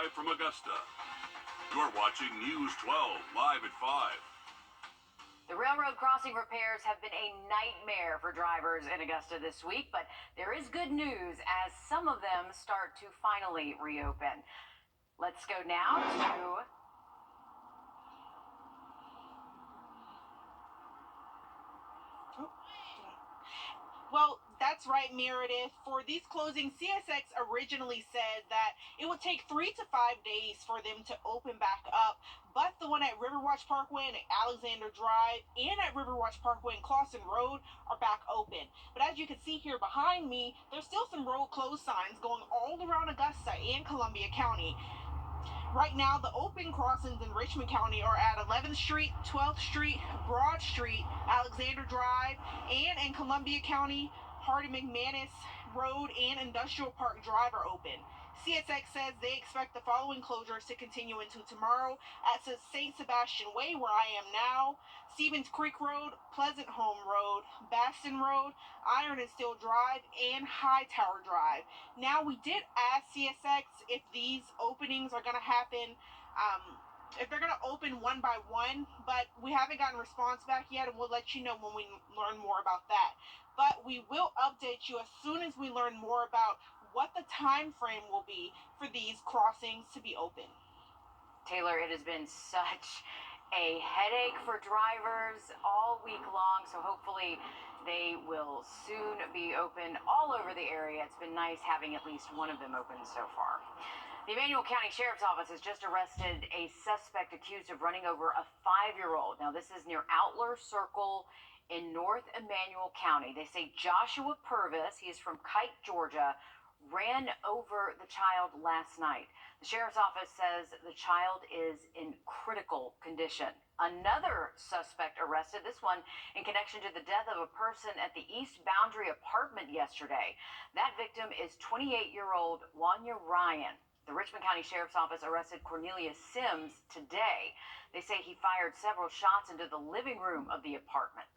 live from Augusta. You're watching News 12 live at 5. The railroad crossing repairs have been a nightmare for drivers in Augusta this week, but there is good news as some of them start to finally reopen. Let's go now to Well, that's right, Meredith. For these closings, CSX originally said that it would take 3 to 5 days for them to open back up. But the one at Riverwatch Parkway and Alexander Drive and at Riverwatch Parkway and Clawson Road are back open. But as you can see here behind me, there's still some road closed signs going all around Augusta and Columbia County. Right now, the open crossings in Richmond County are at 11th Street, 12th Street, Broad Street, Alexander Drive, and in Columbia County, Hardy McManus Road and Industrial Park Drive are open. CSX says they expect the following closures to continue into tomorrow at St. Sebastian Way, where I am now, Stevens Creek Road, Pleasant Home Road, Baston Road, Iron and Steel Drive, and Hightower Drive. Now, we did ask CSX if these openings are going to happen, if they're going to open one by one, but we haven't gotten a response back yet, and we'll let you know when we learn more about that. But we will update you as soon as we learn more about what the time frame will be for these crossings to be open. Taylor. It has been such a headache for drivers all week long, so hopefully they will soon be open all over the area. It's been nice having at least one of them open so far. The Emmanuel County Sheriff's Office has just arrested a suspect accused of running over a 5-year-old. Now, this is near Outler Circle in North Emmanuel County. They say Joshua Purvis, he is from Kite, Georgia, ran over the child last night. The Sheriff's Office says the child is in critical condition. Another suspect arrested, this one in connection to the death of a person at the East Boundary apartment yesterday. That victim is 28-year-old Wanya Ryan. The Richmond County Sheriff's Office arrested Cornelius Sims today. They say he fired several shots into the living room of the apartment.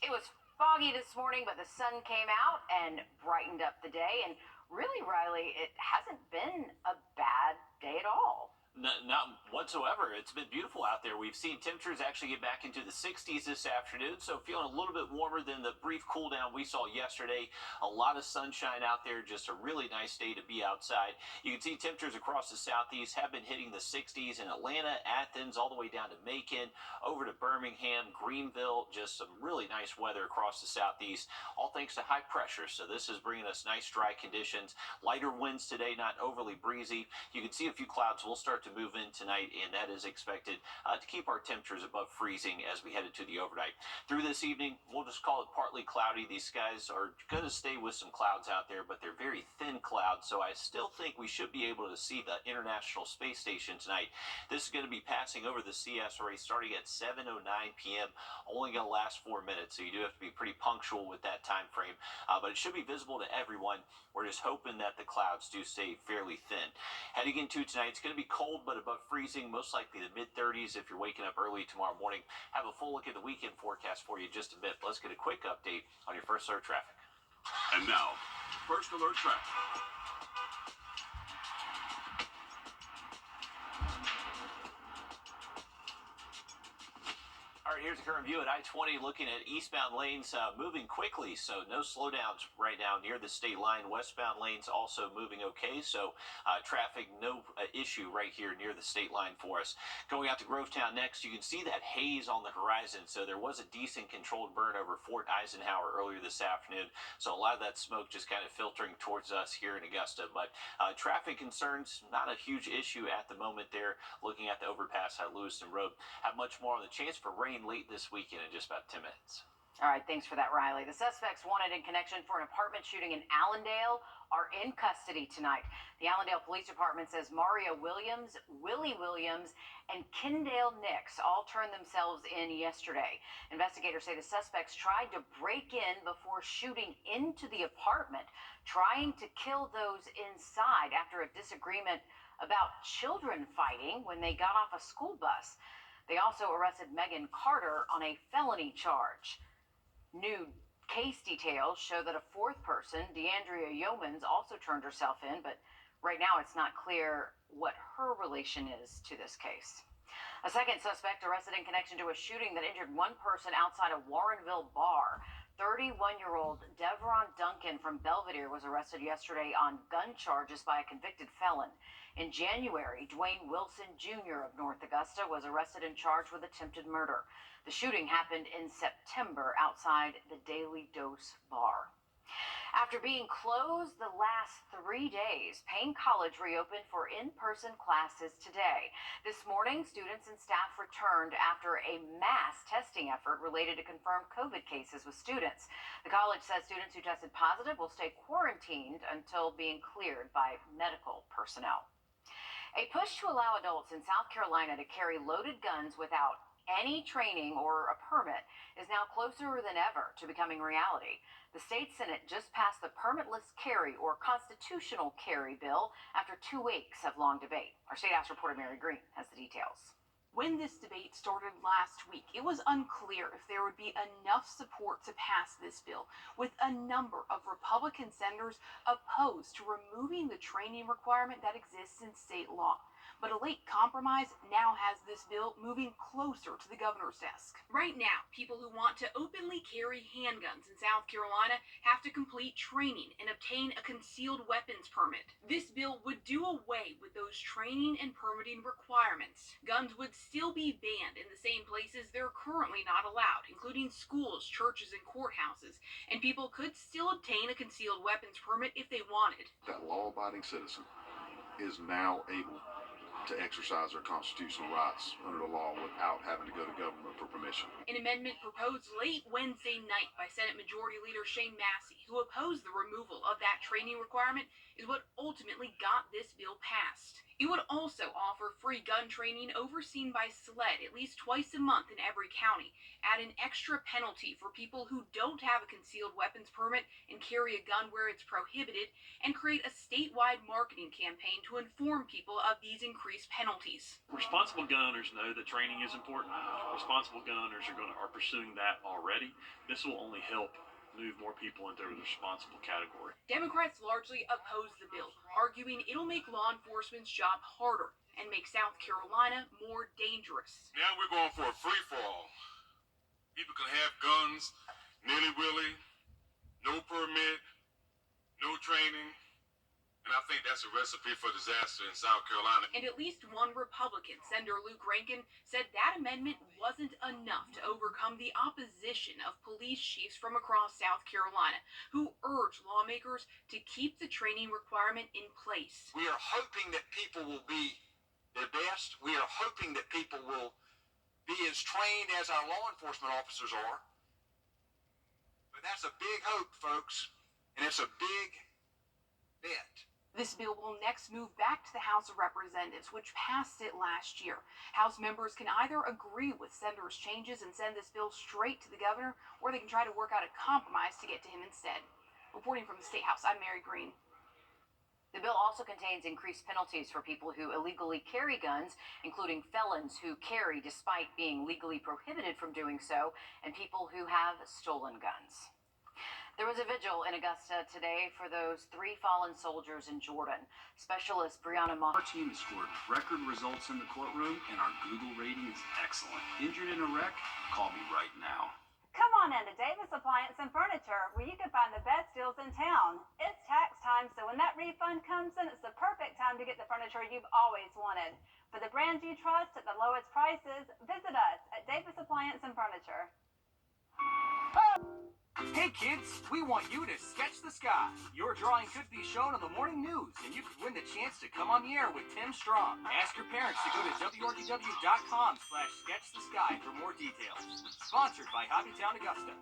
It was foggy this morning, but the sun came out and brightened up the day. And really, Riley, it hasn't been a bad day at all. Not whatsoever. It's been beautiful out there. We've seen temperatures actually get back into the 60s this afternoon, so feeling a little bit warmer than the brief cool down we saw yesterday. A lot of sunshine out there, just a really nice day to be outside. You can see temperatures across the southeast have been hitting the 60s in Atlanta, Athens, all the way down to Macon, over to Birmingham, Greenville. Just some really nice weather across the southeast, all thanks to high pressure. So this is bringing us nice dry conditions. Lighter winds today, not overly breezy. You can see a few clouds will start to move in tonight, and that is expected to keep our temperatures above freezing as we head into the overnight. Through this evening, we'll just call it partly cloudy. These skies are going to stay with some clouds out there, but they're very thin clouds, so I still think we should be able to see the International Space Station tonight. This is going to be passing over the CS array starting at 7:09 p.m., only going to last 4 minutes, so you do have to be pretty punctual with that time frame, but it should be visible to everyone. We're just hoping that the clouds do stay fairly thin. Heading into tonight, it's going to be cold, but above freezing, most likely the mid-30s if you're waking up early tomorrow morning. Have a full look at the weekend forecast for you in just a bit. Let's get a quick update on your First Alert traffic. And now, First Alert traffic. All right, here's a current view at I-20 looking at eastbound lanes moving quickly, so no slowdowns right now near the state line. Westbound lanes also moving okay, so traffic no issue right here near the state line for us. Going out to Grovetown next, you can see that haze on the horizon, so there was a decent controlled burn over Fort Eisenhower earlier this afternoon, so a lot of that smoke just kind of filtering towards us here in Augusta. But traffic concerns, not a huge issue at the moment there. Looking at the overpass at Lewiston Road, have much more on the chance for rain late this weekend in just about 10 minutes. All right, thanks for that, Riley. The suspects wanted in connection for an apartment shooting in Allendale are in custody tonight. The Allendale Police Department says Mario Williams, Willie Williams, and Kendale Nix all turned themselves in yesterday. Investigators say the suspects tried to break in before shooting into the apartment, trying to kill those inside after a disagreement about children fighting when they got off a school bus. They also arrested Megan Carter on a felony charge. New Case details show that a fourth person, DeAndrea Yeomans, also turned herself in, but right now it's not clear what her relation is to this case. A second suspect arrested in connection to a shooting that injured one person outside a Warrenville bar. 31-year-old Devron Duncan from Belvedere was arrested yesterday on gun charges by a convicted felon. In January, Dwayne Wilson Jr. of North Augusta was arrested and charged with attempted murder. The shooting happened in September outside the Daily Dose bar. After being closed the last 3 days, Payne College reopened for in-person classes today. This morning, students and staff returned after a mass testing effort related to confirmed COVID cases with students. The college says students who tested positive will stay quarantined until being cleared by medical personnel. A push to allow adults in South Carolina to carry loaded guns without any training or a permit is now closer than ever to becoming reality. The state Senate just passed the permitless carry or constitutional carry bill after 2 weeks of long debate. Our State House reporter Mary Green has the details. When this debate started last week, it was unclear if there would be enough support to pass this bill, with a number of Republican senators opposed to removing the training requirement that exists in state law. But a late compromise now has this bill moving closer to the governor's desk. Right now, people who want to openly carry handguns in South Carolina have to complete training and obtain a concealed weapons permit. This bill would do away with those training and permitting requirements. Guns would still be banned in the same places they're currently not allowed, including schools, churches, and courthouses, and people could still obtain a concealed weapons permit if they wanted. That law-abiding citizen is now able to exercise their constitutional rights under the law without having to go to government for permission. An amendment proposed late Wednesday night by Senate Majority Leader Shane Massey, who opposed the removal of that training requirement, is what ultimately got this bill passed. It would also offer free gun training overseen by SLED at least twice a month in every county, add an extra penalty for people who don't have a concealed weapons permit and carry a gun where it's prohibited, and create a statewide marketing campaign to inform people of these increased penalties. Responsible gun owners know that training is important. Responsible gun owners are pursuing that already. This will only help move more people into the responsible category. Democrats largely oppose the bill, arguing it'll make law enforcement's job harder and make South Carolina more dangerous. Now we're going for a free-for-all. People can have guns, nilly-willy, no permit, no training. And I think that's a recipe for disaster in South Carolina. And at least one Republican, Senator Luke Rankin, said that amendment wasn't enough to overcome the opposition of police chiefs from across South Carolina, who urged lawmakers to keep the training requirement in place. We are hoping that people will be their best. We are hoping that people will be as trained as our law enforcement officers are. But that's a big hope, folks, and it's a big bet. This bill will next move back to the House of Representatives, which passed it last year. House members can either agree with senators' changes and send this bill straight to the governor, or they can try to work out a compromise to get to him instead. Reporting from the State House, I'm Mary Green. The bill also contains increased penalties for people who illegally carry guns, including felons who carry despite being legally prohibited from doing so, and people who have stolen guns. There was a vigil in Augusta today for those 3 fallen soldiers in Jordan. Specialist Brianna Our team has scored record results in the courtroom, and our Google rating is excellent. Injured in a wreck? Call me right now. Come on into Davis Appliance and Furniture, where you can find the best deals in town. It's tax time, so when that refund comes in, it's the perfect time to get the furniture you've always wanted. For the brands you trust at the lowest prices, visit us at Davis Appliance and Furniture. Hey kids, we want you to sketch the sky. Your drawing could be shown on the morning news, and you could win the chance to come on the air with Tim Strong. Ask your parents to go to wrdw.com/sketchthesky for more details. Sponsored by Hobbytown Augusta.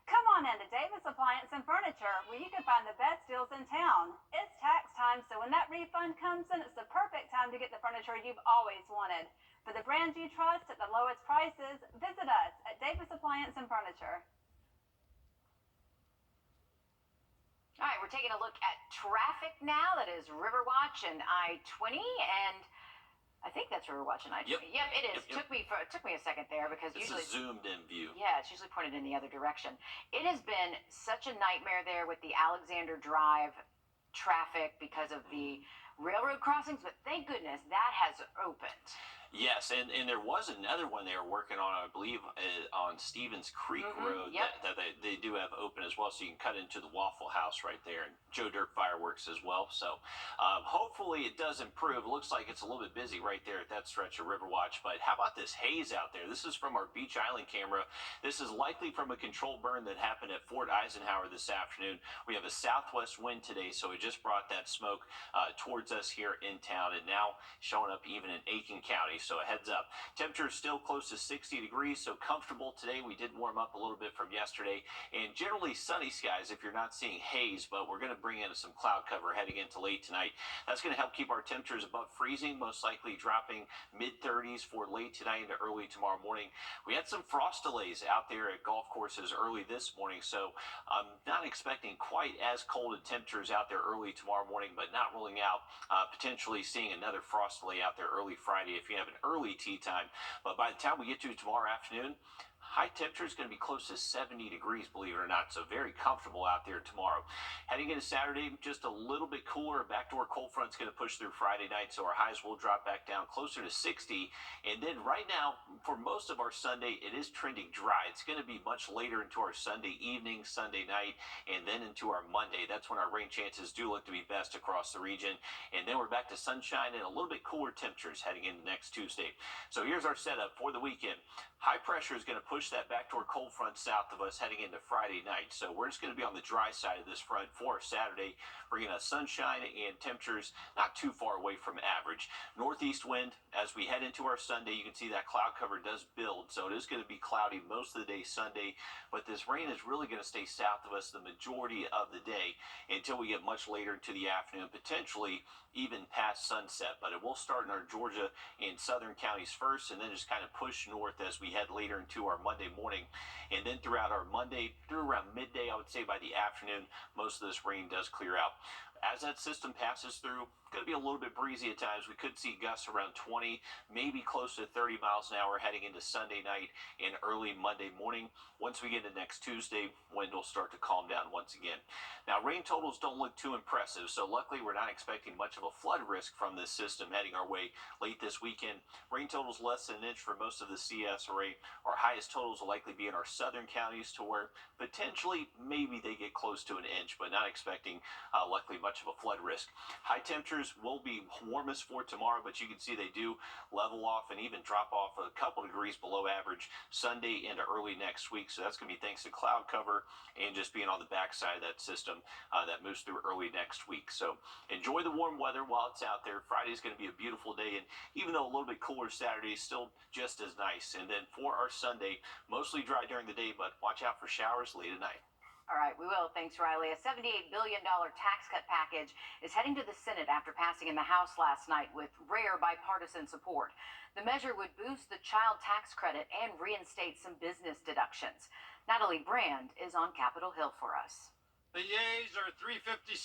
Come on into Davis Appliance and Furniture, where you can find the best deals in town. It's tax time, so when that refund comes in, it's the perfect time to get the furniture you've always wanted. For the brands you trust at the lowest prices, visit us at Davis Appliance and Furniture. All right, we're taking a look at traffic now. That is Riverwatch and I-20, and I think that's where we're watching Yep. Yep, it is. Yep. It took me a second there because It's usually a zoomed-in view. yeah, it's usually pointed in the other direction. It has been such a nightmare there with the Alexander Drive traffic because of the railroad crossings, but thank goodness that has opened. Yes, and there was another one they were working on, I believe, on Stevens Creek Road Yep. that they do have open as well, so you can cut into the Waffle House right there, and Joe Dirt Fireworks as well. So hopefully it does improve. It looks like it's a little bit busy right there at that stretch of Riverwatch, but how about this haze out there? This is from our Beach Island camera. This is likely from a controlled burn that happened at Fort Eisenhower this afternoon. We have a southwest wind today, so it just brought that smoke towards us here in town, and now showing up even in Aiken County. So a heads up. Temperature is still close to 60 degrees, so comfortable today. We did warm up a little bit from yesterday, and generally sunny skies if you're not seeing haze, but we're going to bring in some cloud cover heading into late tonight. That's going to help keep our temperatures above freezing, most likely dropping mid-30s for late tonight into early tomorrow morning. We had some frost delays out there at golf courses early this morning, so I'm not expecting quite as cold of temperatures out there early tomorrow morning, but not ruling out potentially seeing another frost delay out there early Friday if you have an early tee time. But by the time we get to tomorrow afternoon, high temperature is going to be close to 70 degrees, believe it or not, so very comfortable out there tomorrow. Heading into Saturday, just a little bit cooler. Backdoor cold front's going to push through Friday night, so our highs will drop back down closer to 60. And then right now, for most of our Sunday, it is trending dry. It's going to be much later into our Sunday evening, Sunday night, and then into our Monday. That's when our rain chances do look to be best across the region. And then we're back to sunshine and a little bit cooler temperatures heading into next Tuesday. So here's our setup for the weekend. High pressure is going to push that backdoor cold front south of us heading into Friday night. So we're just going to be on the dry side of this front for Saturday, bringing us sunshine and temperatures not too far away from average. Northeast wind as we head into our Sunday. You can see that cloud cover does build, so it is going to be cloudy most of the day Sunday, but this rain is really going to stay south of us the majority of the day until we get much later into the afternoon, potentially even past sunset. But it will start in our Georgia and southern counties first, and then just kind of push north as we head later into our Monday morning. And then throughout our Monday, through around midday, I would say by the afternoon, most of this rain does clear out. As that system passes through, going to be a little bit breezy at times. We could see gusts around 20, maybe close to 30 miles an hour heading into Sunday night and early Monday morning. Once we get into next Tuesday, wind will start to calm down once again. Now, rain totals don't look too impressive, so luckily we're not expecting much of a flood risk from this system heading our way late this weekend. Rain totals less than an inch for most of the CS array. Our highest totals will likely be in our southern counties, to where potentially maybe they get close to an inch, but not expecting luckily much of a flood risk. High temperatures will be warmest for tomorrow, but you can see they do level off and even drop off a couple degrees below average Sunday into early next week. So that's going to be thanks to cloud cover and just being on the backside of that system that moves through early next week. So enjoy the warm weather while it's out there. Friday's going to be a beautiful day, and even though a little bit cooler Saturday, still just as nice. And then for our Sunday, mostly dry during the day, but watch out for showers late at night. All right, we will. Thanks, Riley. A $78 billion tax cut package is heading to the Senate after passing in the House last night with rare bipartisan support. The measure would boost the child tax credit and reinstate some business deductions. Natalie Brand is on Capitol Hill for us. The yeas are 357,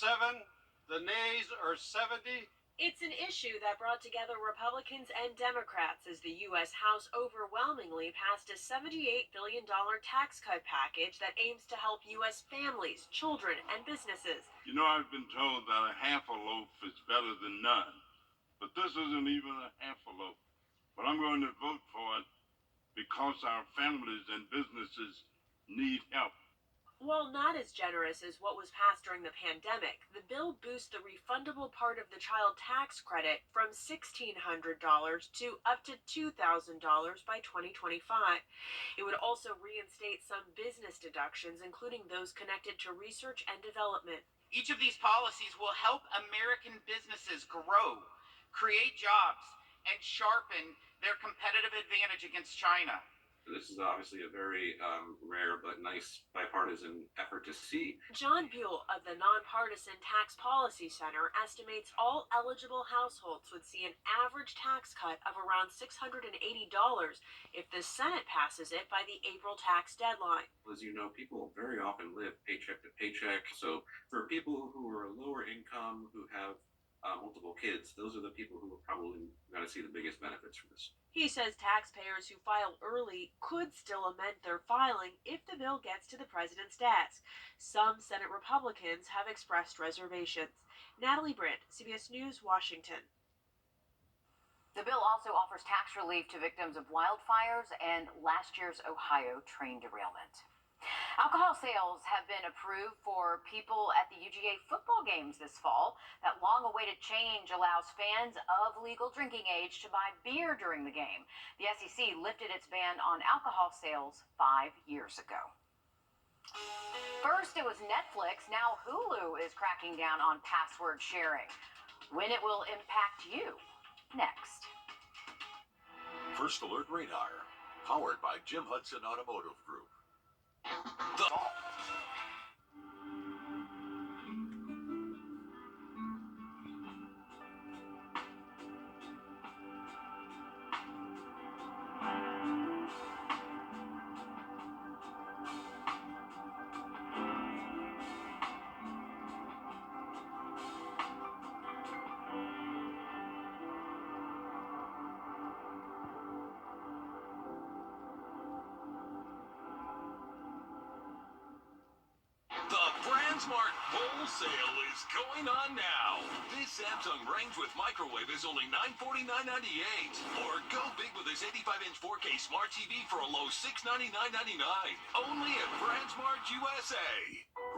the nays are 70. It's an issue that brought together Republicans and Democrats as the U.S. House overwhelmingly passed a $78 billion tax cut package that aims to help U.S. families, children, and businesses. You know, I've been told that a half a loaf is better than none, but this isn't even a half a loaf. But I'm going to vote for it because our families and businesses need help. While not as generous as what was passed during the pandemic, the bill boosts the refundable part of the child tax credit from $1,600 to up to $2,000 by 2025. It would also reinstate some business deductions, including those connected to research and development. Each of these policies will help American businesses grow, create jobs, and sharpen their competitive advantage against China. This is obviously a very rare but nice bipartisan effort to see. John Buell of the Nonpartisan Tax Policy Center estimates all eligible households would see an average tax cut of around $680 if the Senate passes it by the April tax deadline. As you know, people very often live paycheck to paycheck. So for people who are lower income, who have multiple kids, those are the people who are probably going to see the biggest benefits from this. He says taxpayers who file early could still amend their filing if the bill gets to the president's desk. Some Senate Republicans have expressed reservations. Natalie Brandt, CBS News, Washington. The bill also offers tax relief to victims of wildfires and last year's Ohio train derailment. Alcohol sales have been approved for people at the UGA football games this fall. That long-awaited change allows fans of legal drinking age to buy beer during the game. The SEC lifted its ban on alcohol sales 5 years ago. First, it was Netflix. Now Hulu is cracking down on password sharing. When it will impact you. Next. First Alert Radar, powered by Jim Hudson Automotive Group. Smart Bowl Sale is going on now. This Samsung range with microwave is only $949.98. Or go big with this 85-inch 4K Smart TV for a low $699.99. Only at BrandSmart USA.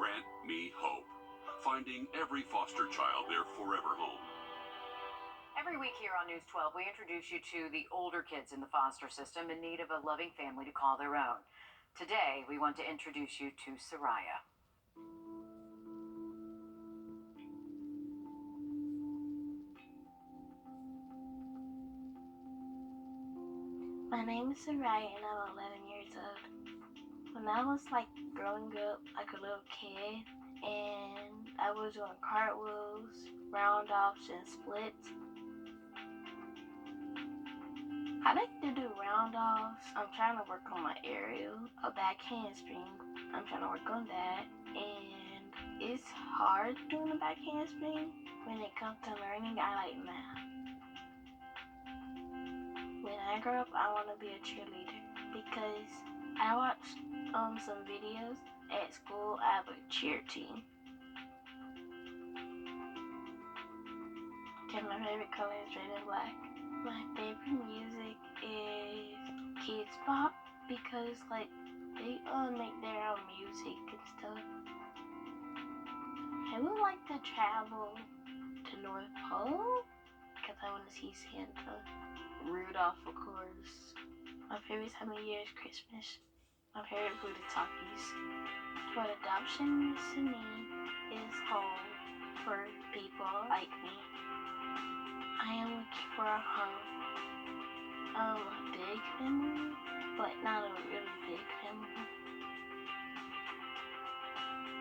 Grant me hope. Finding every foster child their forever home. Every week here on News 12, we introduce you to the older kids in the foster system in need of a loving family to call their own. Today, we want to introduce you to Soraya. My name is Soraya and I'm 11 years old. When I was growing up like a little kid and I was doing cartwheels, round-offs, and splits, I like to do round-offs. I'm trying to work on my aerial, a back handspring. I'm trying to work on that, and it's hard doing a back handspring. When it comes to learning, I like math. When I grow up, I want to be a cheerleader because I watched some videos at school. I have a cheer team. Okay, my favorite color is red and black. My favorite music is kids pop because they make their own music and stuff. I would like to travel to North Pole because I want to see Santa. Rudolph, of course. My favorite time of year is Christmas. My favorite food is Takis. What adoption means to me is home for people like me. I am looking for a home. A big family, but not a really big family.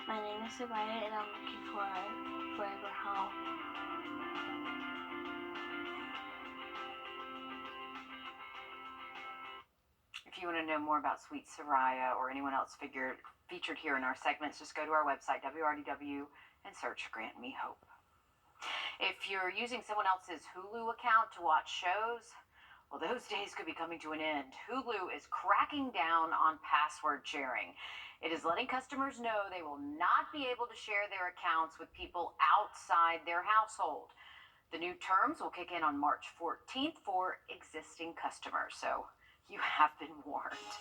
My name is Soraya and I'm looking for a forever home. If you want to know more about Sweet Soraya or anyone else featured here in our segments, just go to our website, Wrdw, and search Grant Me Hope. If you're using someone else's Hulu account to watch shows, well, those days could be coming to an end. Hulu is cracking down on password sharing. It is letting customers know they will not be able to share their accounts with people outside their household. The new terms will kick in on March 14th for existing customers, so you have been warned.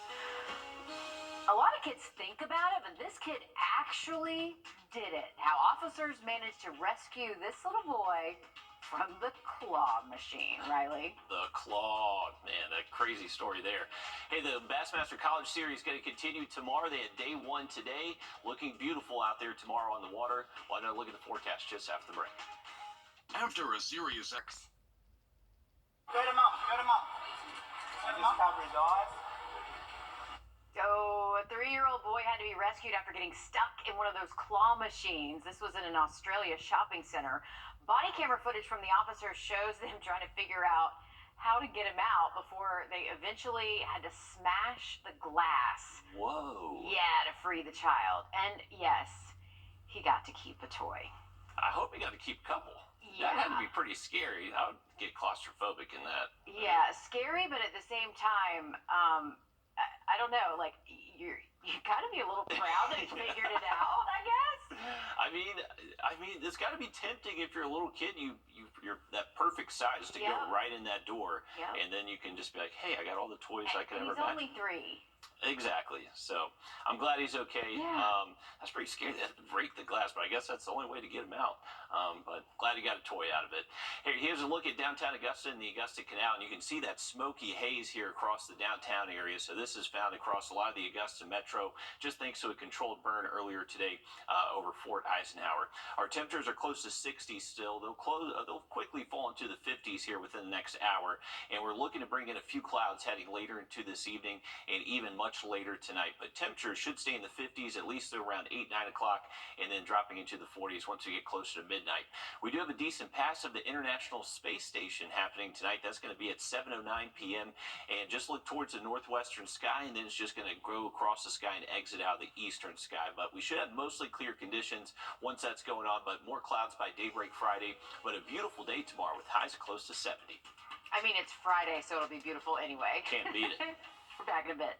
A lot of kids think about it, but this kid actually did it. How officers managed to rescue this little boy from the claw machine. Riley? The claw, man, that crazy story there. Hey, the Bassmaster College Series is going to continue tomorrow. They had day one today. Looking beautiful out there tomorrow on the water. Why not look at the forecast just after the break? After a serious accident. Straight him up, straight him up. Discover his eyes. So, a 3-year-old boy had to be rescued after getting stuck in one of those claw machines. This was in an Australia shopping center. Body camera footage from the officers shows them trying to figure out how to get him out before they eventually had to smash the glass. Whoa. Yeah, to free the child. And yes, he got to keep the toy. I hope he got to keep a couple. Yeah. That had to be pretty scary. I would get claustrophobic in that. Yeah, scary, but at the same time, I don't know. Like you gotta be a little proud that you figured it out. I guess. I mean, it's got to be tempting if you're a little kid. You're that perfect size to go right in that door, and then you can just be like, hey, I got all the toys I could ever imagine. He's only 3. Exactly. So I'm glad he's okay. Yeah. That's pretty scary. They have to break the glass, but I guess that's the only way to get him out. But glad he got a toy out of it. Here's a look at downtown Augusta and the Augusta Canal, and you can see that smoky haze here across the downtown area. So this is found across a lot of the Augusta Metro, just thanks to a controlled burn earlier today over Fort Eisenhower. Our temperatures are close to 60 still. They'll quickly fall into the 50s here within the next hour, and we're looking to bring in a few clouds heading later into this evening and even much later tonight. But temperatures should stay in the 50s at least around 8, 9 o'clock, and then dropping into the 40s once we get closer to midnight. We do have a decent pass of the International Space Station happening tonight. That's going to be at 7:09 p.m. and just look towards the northwestern sky, and then it's just going to go across the sky and exit out of the eastern sky. But we should have mostly clear conditions once that's going on, but more clouds by daybreak Friday. But a beautiful day tomorrow with highs close to 70. I mean, it's Friday, so it'll be beautiful anyway. Can't beat it. We're back in a bit.